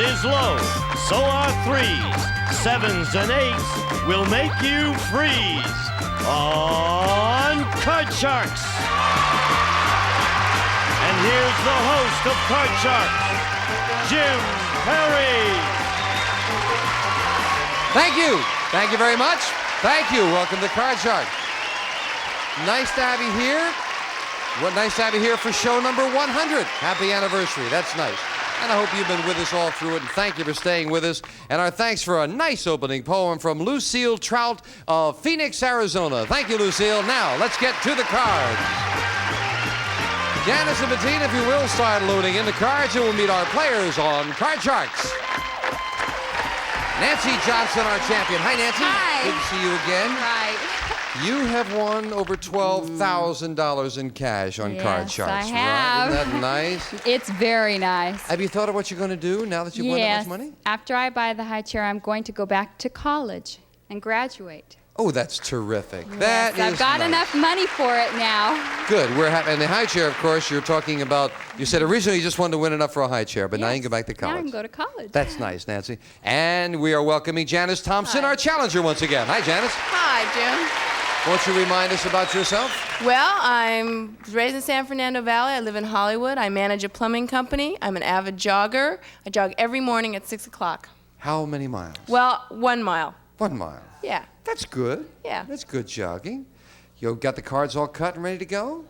is low. So are 3s. 7s and 8s will make you freeze on Card Sharks. And here's the host of Card Sharks, Jim Perry. Thank you. Thank you very much. Thank you. Welcome to Card Sharks. Nice to have you here. Nice to have you here for show number 100. Happy anniversary. That's nice. And I hope you've been with us all through it, and thank you for staying with us. And our thanks for a nice opening poem from Lucille Trout of Phoenix, Arizona. Thank you, Lucille. Now, let's get to the cards. Janice and Bettina, if you will, start loading in the cards, and we'll meet our players on Card Sharks. Nancy Johnson, our champion. Hi, Nancy. Hi. Good to see you again. Right. You have won over $12,000 in cash on Card Sharks. I have. Right? Isn't that nice? It's very nice. Have you thought of what you're going to do now that you've won that much money? After I buy the high chair, I'm going to go back to college and graduate. Oh, that's terrific. Yes, That is I've got nice. enough money for it now. Good. We're happy. And the high chair, of course, you're talking about, you said originally you just wanted to win enough for a high chair, but now you can go back to college. Now I can go to college. That's nice, Nancy. And we are welcoming Janice Thompson, Hi. our challenger, once again. Hi, Janice. Hi, Jim. Won't you remind us about yourself? Well, I'm raised in San Fernando Valley. I live in Hollywood. I manage a plumbing company. I'm an avid jogger. I jog every morning at 6 o'clock. How many miles? Well, 1 mile. 1 mile. Yeah. That's good. Yeah. That's good jogging. You got the cards all cut and ready to go?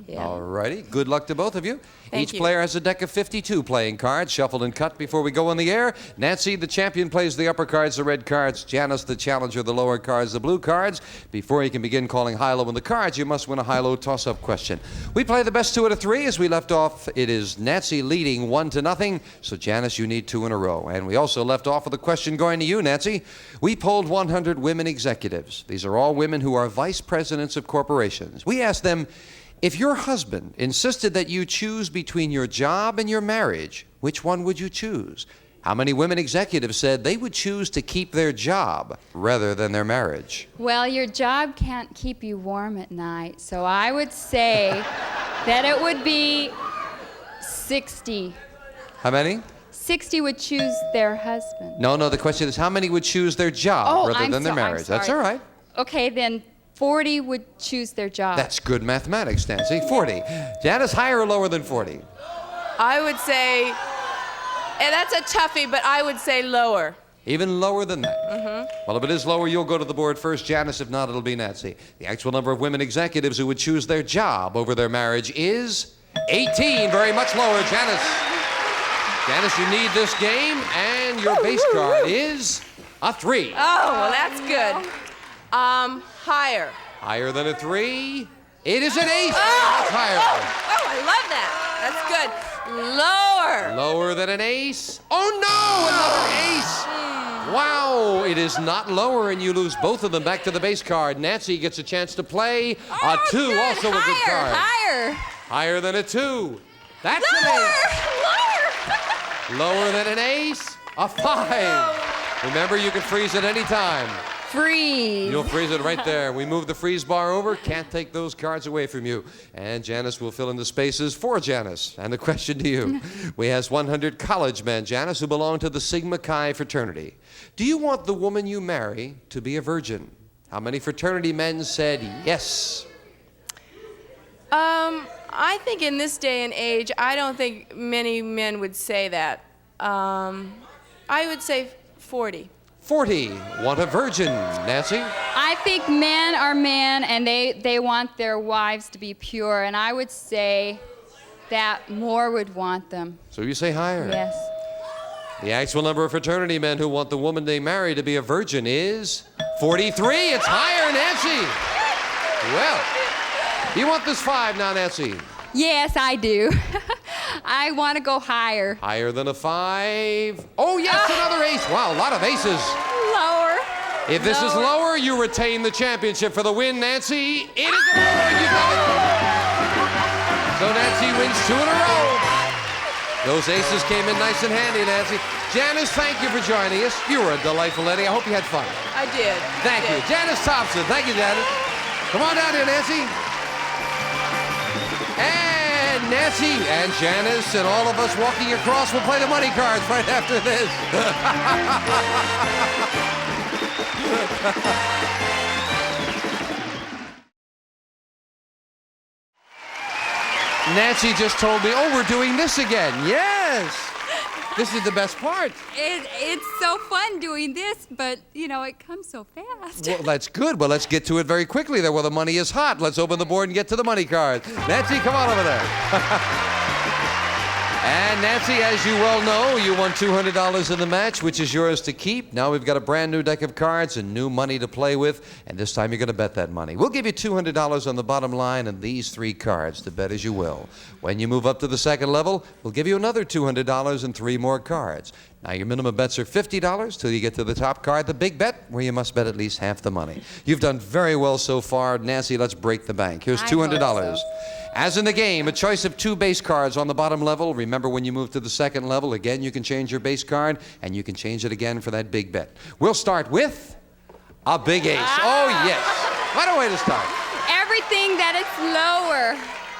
Yeah. All righty. Good luck to both of you. Thank Each you. player has a deck of 52 playing cards, shuffled and cut before we go on the air. Nancy, the champion, plays the upper cards, the red cards. Janice, the challenger, the lower cards, the blue cards. Before you can begin calling high-low on the cards, you must win a high-low toss-up question. We play the best 2 out of 3. As we left off, it is Nancy leading 1-0. So, Janice, you need 2 in a row. And we also left off with a question going to you, Nancy. We polled 100 women executives. These are all women who are vice presidents of corporations. We asked them, if your husband insisted that you choose between your job and your marriage, which one would you choose? How many women executives said they would choose to keep their job rather than their marriage? Well, your job can't keep you warm at night, so I would say that it would be 60. How many? 60 would choose their husband. No, the question is how many would choose their job rather I'm than their so- I'm marriage? That's all sorry. right. Okay, then 40 would choose their job. That's good mathematics, Nancy. 40. Janice, higher or lower than 40? I would say, and that's a toughie, but I would say lower. Even lower than that? Mm-hmm. Well, if it is lower, you'll go to the board first, Janice. If not, it'll be Nancy. The actual number of women executives who would choose their job over their marriage is 18. Very much lower, Janice. Janice, you need this game, and your base card is a 3. Oh, well, that's good. Higher. Higher than a 3? It is an ace. Oh, That's higher. Oh, I love that. That's good. Lower. Lower than an ace? Oh, no, another ace. Wow, it is not lower, and you lose both of them. Back to the base card. Nancy gets a chance to play a 2, good. also a good card. Higher. Higher than a 2. That's an ace. Lower than an ace, a 5. Remember, you can freeze at any time. Freeze. You'll freeze it right there. We move the freeze bar over. Can't take those cards away from you. And Janice will fill in the spaces for Janice. And the question to you. We asked 100 college men, Janice, who belong to the Sigma Chi fraternity. Do you want the woman you marry to be a virgin? How many fraternity men said yes? I think in this day and age, I don't think many men would say that. I would say 40. 40 want a virgin. Nancy? I think men are men, and they want their wives to be pure, and I would say that more would want them. So you say higher? Yes. The actual number of fraternity men who want the woman they marry to be a virgin is 43. It's higher, Nancy. Well, you want this 5 now, Nancy? Yes, I do. I want to go higher. Higher than a 5. Oh, yes, another ace. Wow, a lot of aces. Lower. If this is lower, you retain the championship for the win, Nancy. It is lower. You got it. So Nancy wins 2 in a row. Those aces came in nice and handy, Nancy. Janice, thank you for joining us. You were a delightful lady. I hope you had fun. I did. Thank you. Janice Thompson. Thank you, Janice. Come on down here, Nancy. And Nancy and Janice and all of us walking across will play the money cards right after this. Nancy just told me, oh, we're doing this again. Yes. This is the best part. It's so fun doing this, but, you know, it comes so fast. Well, that's good. Well, let's get to it very quickly there. Well, the money is hot. Let's open the board and get to the money cards. Nancy, come on over there. And Nancy, as you well know, you won $200 in the match, which is yours to keep. Now we've got a brand new deck of cards and new money to play with, and this time you're going to bet that money. We'll give you $200 on the bottom line and these 3 cards to bet as you will. When you move up to the second level, we'll give you another $200 and 3 more cards. Now, your minimum bets are $50 till you get to the top card, the big bet, where you must bet at least half the money. You've done very well so far. Nancy, let's break the bank. Here's $200. As in the game, a choice of 2 base cards on the bottom level. Remember, when you move to the second level, again, you can change your base card, and you can change it again for that big bet. We'll start with a big ace. Oh, yes. What a way to start. Everything that it's lower.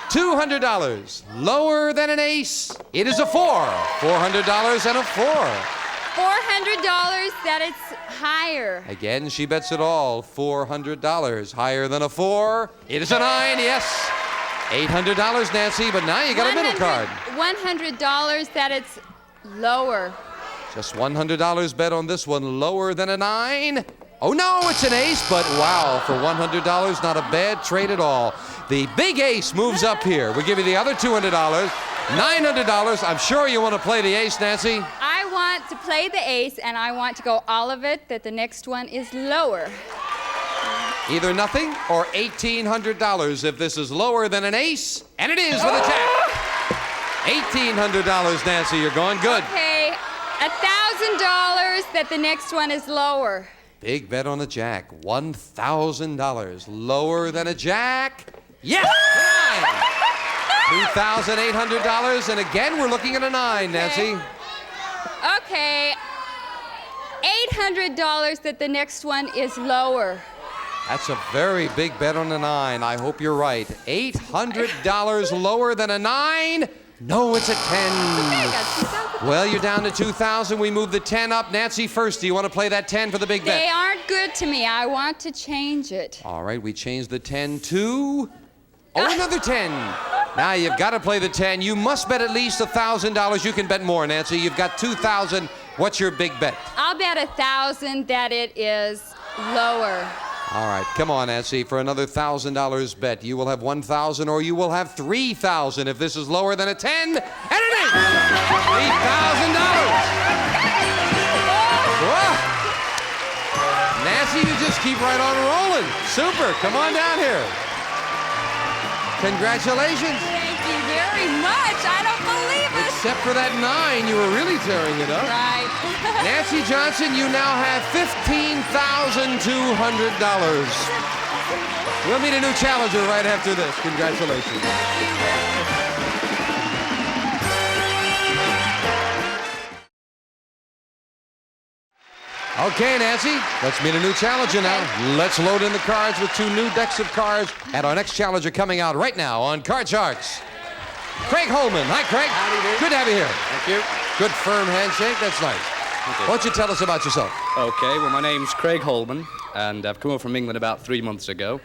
$200. Lower than an ace. It is a 4. $400 and a 4. $400 that it's higher. Again, she bets it all. $400. Higher than a 4. It is a 9, yes. $800, Nancy, but now you got a middle card. $100 that it's lower. Just $100 bet on this one. Lower than a 9. Oh, no, it's an ace, but wow, for $100, not a bad trade at all. The big ace moves up here. We give you the other $200, $900. I'm sure you want to play the ace, Nancy. I want to play the ace, and I want to go all of it, that the next one is lower. Either nothing or $1,800 if this is lower than an ace, and it is with a jack. $1,800, Nancy, you're going good. Okay, $1,000 that the next one is lower. Big bet on a jack, $1,000. Lower than a jack? Yes! $2,800, and again, we're looking at a 9, Nancy. Okay, $800 that the next one is lower. That's a very big bet on a 9. I hope you're right. $800 lower than a 9? No, it's a 10. Okay, I got $2,000. Well, you're down to 2,000. We move the 10 up. Nancy, first, do you want to play that 10 for the big bet? They aren't good to me. I want to change it. All right, we change the 10 to... Oh, another 10. Now you've got to play the 10. You must bet at least $1,000. You can bet more, Nancy. You've got 2,000. What's your big bet? I'll bet $1,000 that it is lower. All right, come on, Nancy, for another $1,000 bet. You will have 1,000 or you will have 3,000 if this is lower than a 10. And it is! $3,000. Nancy, you just keep right on rolling. Super. Come on down here. Congratulations. Thank you very much. I don't believe it. Except for that 9, you were really tearing it up. Right. Nancy Johnson, you now have $15,200. We'll meet a new challenger right after this. Congratulations. Okay, Nancy, let's meet a new challenger now. Let's load in the cards with 2 new decks of cards. And our next challenger coming out right now on Card Sharks. Craig Holman. Hi, Craig. Howdy, dude. Good to have you here. Thank you. Good firm handshake. That's nice. Thank you. Why don't you tell us about yourself? Okay, well, my name's Craig Holman, and I've come over from England about 3 months ago,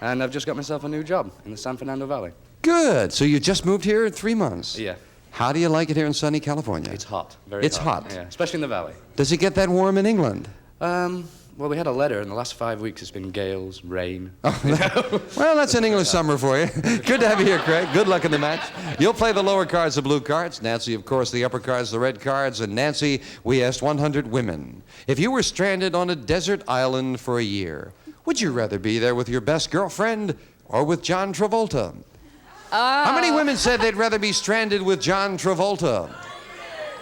and I've just got myself a new job in the San Fernando Valley. Good. So you just moved here in 3 months? Yeah. How do you like it here in sunny California? It's hot. Very It's hot. Yeah, especially in the valley. Does it get that warm in England? Well, we had a letter. In the last 5 weeks, it's been gales, rain. Well, that's an English summer for you. Good to have you here, Craig. Good luck in the match. You'll play the lower cards, the blue cards. Nancy, of course, the upper cards, the red cards. And Nancy, we asked 100 women. If you were stranded on a desert island for a year, would you rather be there with your best girlfriend or with John Travolta? How many women said they'd rather be stranded with John Travolta?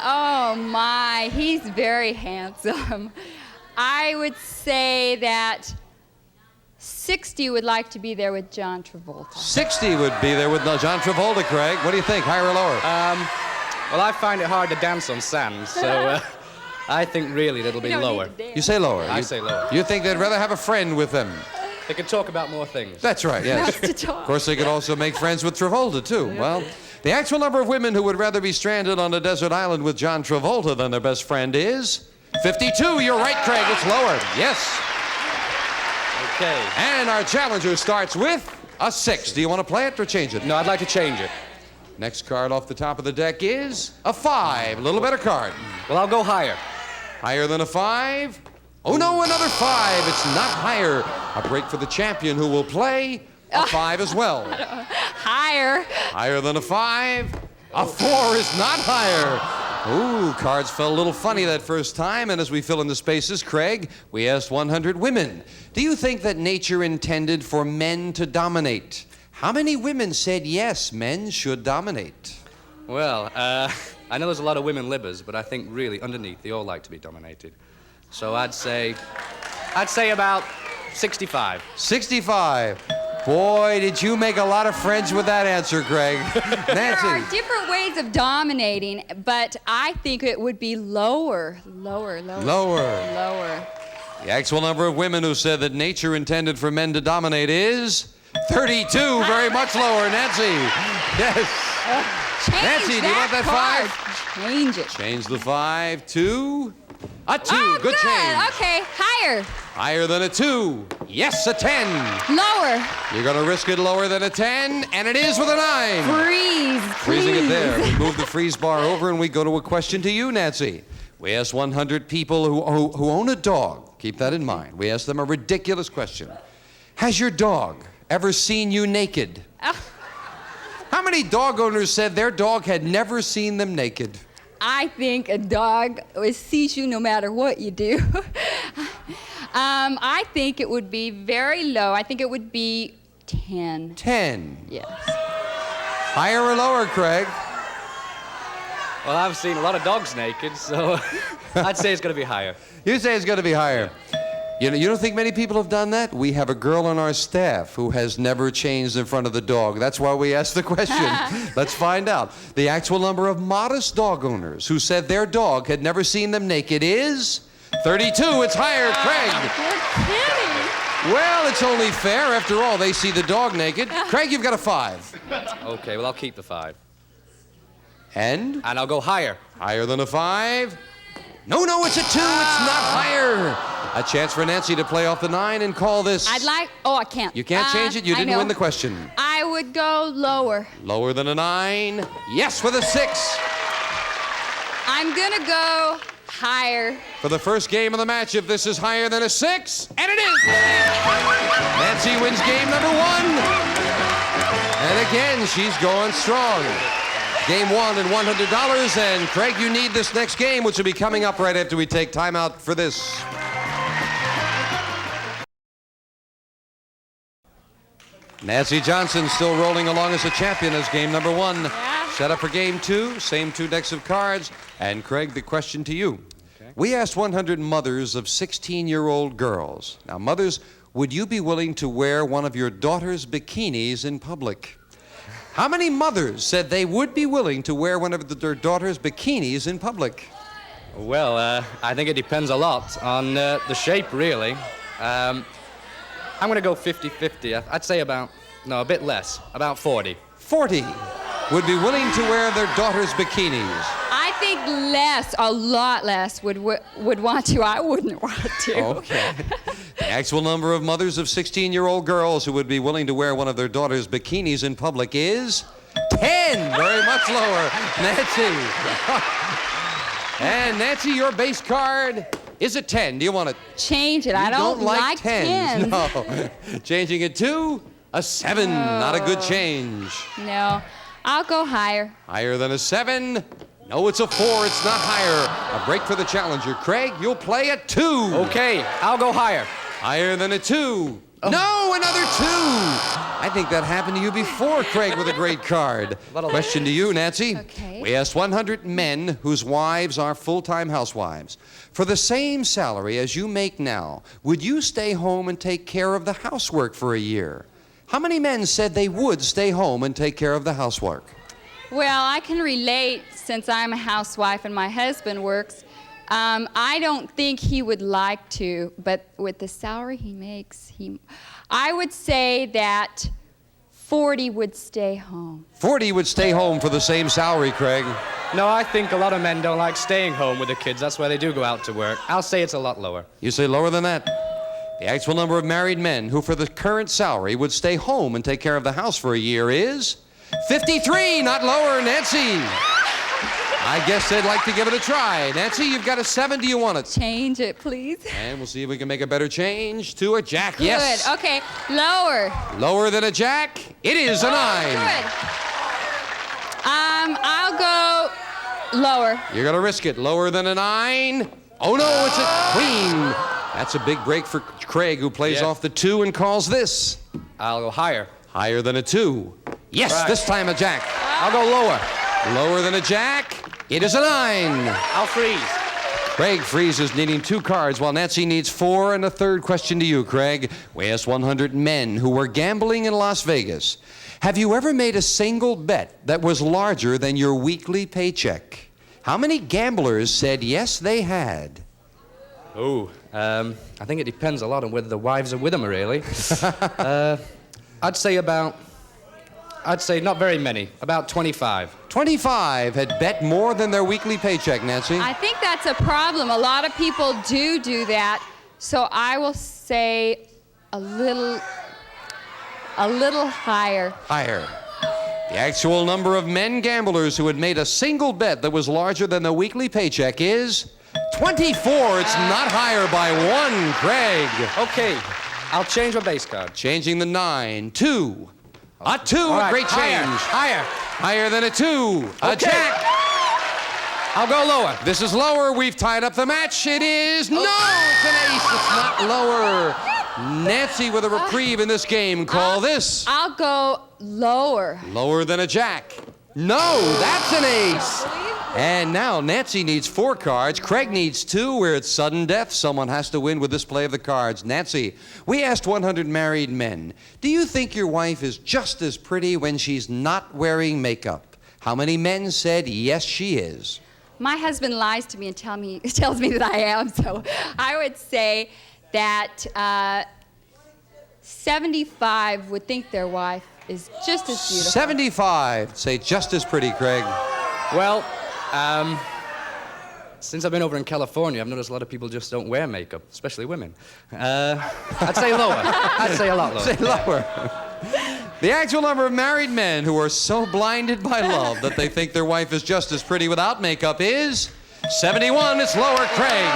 Oh, my. He's very handsome. I would say that 60 would like to be there with John Travolta. 60 would be there with John Travolta, Craig. What do you think, higher or lower? Well, I find it hard to dance on sand, so I think really it'll be lower. You say lower. I say lower. You think they'd rather have a friend with them? They could talk about more things. That's right, yes. Lots to talk. Of course, they could also make friends with Travolta, too. Well, the actual number of women who would rather be stranded on a desert island with John Travolta than their best friend is 52. You're right, Craig. It's lower. Yes. Okay. And our challenger starts with a 6. Do you want to play it or change it? No, I'd like to change it. Next card off the top of the deck is a 5. A little better card. Well, I'll go higher. Higher than a 5? Oh, no, another 5. It's not higher. A break for the champion who will play a 5 as well. Higher. Higher than a 5? A 4 is not higher. Ooh, cards fell a little funny that first time, and as we fill in the spaces, Craig, we asked 100 women. Do you think that nature intended for men to dominate? How many women said yes, men should dominate? Well, I know there's a lot of women libbers, but I think really underneath they all like to be dominated. So I'd say about 65. 65. Boy, did you make a lot of friends with that answer, Craig. There are Nancy. different ways of dominating, but I think it would be lower. Lower. Lower. The actual number of women who said that nature intended for men to dominate is 32, very much lower. Nancy. Yes. Change Nancy, do you want that card. 5? Change it. Change the 5 to a 2. Oh, good change. Okay, higher. Higher than a 2. Yes, a 10. Lower. You're going to risk it lower than a 10, and it is with a 9. Freeze. Freezing it please. there. We move the freeze bar over and we go to a question to you, Nancy. We asked 100 people who own a dog. Keep that in mind. We asked them a ridiculous question. Has your dog ever seen you naked? How many dog owners said their dog had never seen them naked? I think a dog sees you no matter what you do. I think it would be very low. I think it would be 10. 10. Yes. Higher or lower, Craig? Well, I've seen a lot of dogs naked, so I'd say it's going to be higher. You say it's going to be higher. You don't think many people have done that? We have a girl on our staff who has never changed in front of the dog. That's why we asked the question. Let's find out. The actual number of modest dog owners who said their dog had never seen them naked is 32. It's higher, Craig. You're kidding. Well, it's only fair. After all, they see the dog naked. Craig, you've got a 5. Okay, well, I'll keep the 5. And? And I'll go higher. Higher than a 5? No, it's a 2. It's not higher. A chance for Nancy to play off the 9 and call this. I can't. You can't change it? You I didn't know. win the question. I would go lower. Lower than a 9? Yes, with a 6. I'm gonna go higher. For the first game of the match, if this is higher than a 6, and it is! Nancy wins game number 1. And again, she's going strong. Game 1 and $100. And Craig, you need this next game, which will be coming up right after we take time out for this. Nancy Johnson still rolling along as a champion as game number 1. Yeah. Set up for game 2, same 2 decks of cards. And Craig, the question to you. Okay. We asked 100 mothers of 16-year-old girls. Now, mothers, would you be willing to wear one of your daughter's bikinis in public? How many mothers said they would be willing to wear one of their daughter's bikinis in public? Well, I think it depends a lot on the shape, really. I'm going to go 50-50. I'd say a bit less, about 40. 40 would be willing to wear their daughter's bikinis. I think less, a lot less, would want to. I wouldn't want to. Okay. The actual number of mothers of 16-year-old girls who would be willing to wear one of their daughter's bikinis in public is 10. Very much lower. Nancy. And Nancy, your base card is a 10. Do you want to? Change it. I don't like 10s. 10s. No. Changing it to a 7. Not a good change. No. I'll go higher. Higher than a 7? No, it's a 4. It's not higher. A break for the challenger. Craig, you'll play a 2. Okay, I'll go higher. Higher than a 2. No, another 2. I think that happened to you before, Craig, with a great card. Question to you, Nancy. Okay. We asked 100 men whose wives are full-time housewives. For the same salary as you make now, would you stay home and take care of the housework for a year? How many men said they would stay home and take care of the housework? Well, I can relate since I'm a housewife and my husband works. I don't think he would like to, but with the salary he makes, I would say that 40 would stay home. 40 would stay home for the same salary, Craig. No, I think a lot of men don't like staying home with the kids. That's why they do go out to work. I'll say it's a lot lower. You say lower than that? The actual number of married men who, for the current salary, would stay home and take care of the house for a year is 53, not lower, Nancy. I guess they'd like to give it a try. Nancy, you've got a 7. Do you want it? Change it, please. And we'll see if we can make a better change to a jack. Good. Yes. Okay, lower. Lower than a jack? It is a 9. Good. I'll go lower. You're going to risk it. Lower than a 9? Oh, no, it's a queen. That's a big break for Craig, who plays off the 2 and calls this. I'll go higher. Higher than a 2. Yes, Right. this time a jack. I'll go lower. Lower than a jack? It is a 9. I'll freeze. Craig freezes, needing 2 cards, while Nancy needs 4. And a third question to you, Craig. We asked 100 men who were gambling in Las Vegas. Have you ever made a single bet that was larger than your weekly paycheck? How many gamblers said yes, they had? Oh, I think it depends a lot on whether the wives are with them, really. I'd say not very many, about 25. 25 had bet more than their weekly paycheck, Nancy. I think that's a problem. A lot of people do that. So I will say a little higher. Higher. The actual number of men gamblers who had made a single bet that was larger than their weekly paycheck is 24. It's not higher by 1, Craig. Okay, I'll change my base card. Changing the 9. 2. A 2, All right, a great change. Higher. Higher than a 2. A Okay. jack. I'll go lower. This is lower. We've tied up the match. It is no. It's an ace. It's not lower. Nancy with a reprieve in this game. Call this. I'll go lower. Lower than a jack. No, that's an ace. And now Nancy needs 4 cards. Craig needs 2. We're at sudden death. Someone has to win with this play of the cards. Nancy, we asked 100 married men, do you think your wife is just as pretty when she's not wearing makeup? How many men said yes, she is? My husband lies to me and tells me that I am, so I would say that 75 would think their wife is just as beautiful. 75 say just as pretty, Craig. Well, since I've been over in California, I've noticed a lot of people just don't wear makeup, especially women. I'd say lower. I'd say a lot lower. Say lower. The actual number of married men who are so blinded by love that they think their wife is just as pretty without makeup is 71. It's lower, Craig.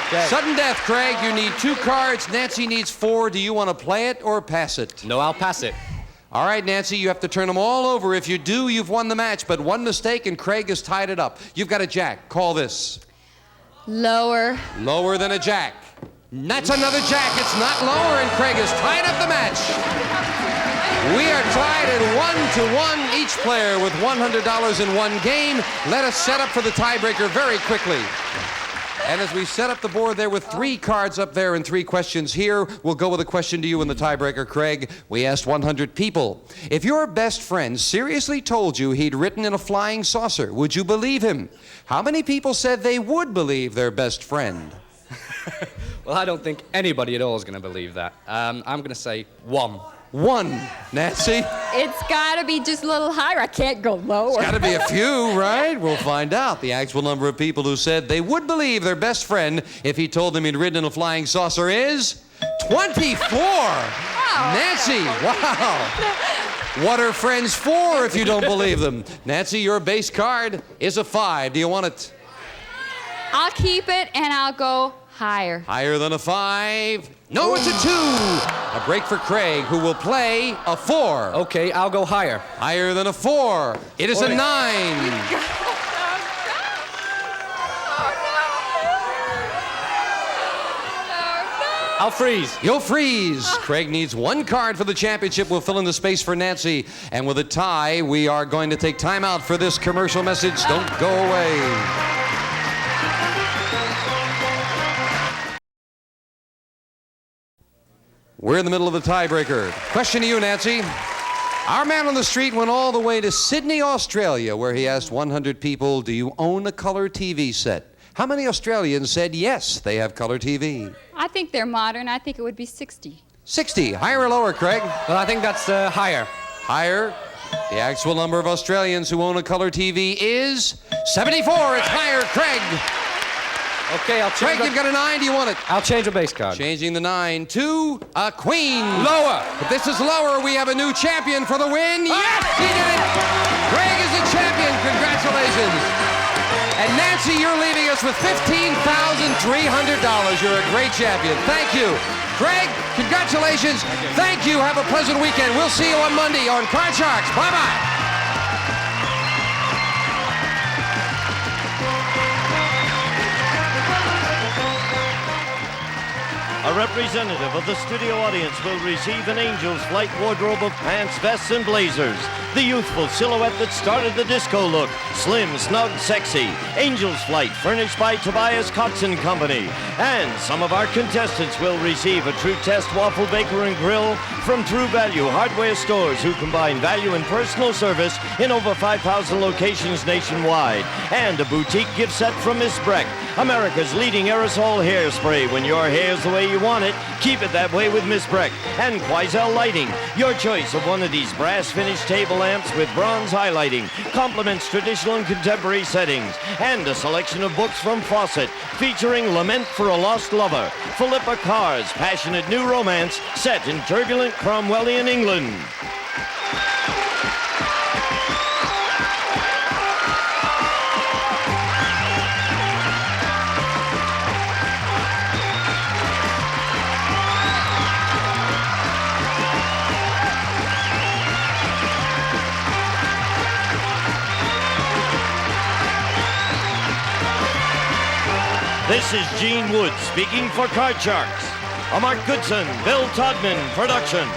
Okay. Sudden death, Craig. You need 2 cards. Nancy needs 4. Do you want to play it or pass it? No, I'll pass it. All right, Nancy, you have to turn them all over. If you do, you've won the match. But one mistake and Craig has tied it up. You've got a jack. Call this. Lower. Lower than a jack. That's another jack. It's not lower, and Craig has tied up the match. We are tied at 1-1, each player with $100 in one game. Let us set up for the tiebreaker very quickly. And as we set up the board there with 3 cards up there and 3 questions here, we'll go with a question to you in the tiebreaker, Craig. We asked 100 people. If your best friend seriously told you he'd written in a flying saucer, would you believe him? How many people said they would believe their best friend? Well, I don't think anybody at all is going to believe that. I'm going to say 1. 1. Nancy? It's got to be just a little higher. I can't go lower. Got to be a few, right? We'll find out. The actual number of people who said they would believe their best friend if he told them he'd ridden in a flying saucer is 24. Nancy, wow. What are friends for if you don't believe them? Nancy, your base card is a 5. Do you want it? I'll keep it and I'll go higher. Higher than a 5? No, it's a 2. A break for Craig, who will play a 4. Okay, I'll go higher. Higher than a 4. It is a 9. I'll freeze. You'll freeze. Craig needs 1 card for the championship. We'll fill in the space for Nancy. And with a tie, we are going to take time out for this commercial message. Don't go away. We're in the middle of the tiebreaker. Question to you, Nancy. Our man on the street went all the way to Sydney, Australia, where he asked 100 people, do you own a color TV set? How many Australians said yes, they have color TV? I think they're modern. I think it would be 60. 60. Higher or lower, Craig? Well, I think that's higher. Higher. The actual number of Australians who own a color TV is 74. It's higher, Craig. Okay, I'll change. Craig, you've got a 9. Do you want it? I'll change a base card. Changing the 9 to a queen. Lower. If this is lower, we have a new champion for the win. Yes, he did it. Craig is the champion. Congratulations. And Nancy, you're leaving us with $15,300. You're a great champion. Thank you. Craig, congratulations. Thank you. Have a pleasant weekend. We'll see you on Monday on Card Sharks. Bye-bye. A representative of the studio audience will receive an Angel's Flight wardrobe of pants, vests, and blazers. The youthful silhouette that started the disco look. Slim, snug, sexy. Angel's Flight, furnished by Tobias Cox & Company. And some of our contestants will receive a True Test waffle baker and grill from True Value hardware stores who combine value and personal service in over 5,000 locations nationwide. And a boutique gift set from Miss Breck, America's leading aerosol hairspray. When your hair's the way you want it, keep it that way with Miss Breck. And Quaisel Lighting, your choice of one of these brass finished table lamps with bronze highlighting, complements traditional and contemporary settings. And a selection of books from Fawcett featuring Lament for a Lost Lover, Philippa Carr's passionate new romance set in turbulent Cromwellian England. This is Gene Wood speaking for Card Sharks, a Mark Goodson, Bill Todman production.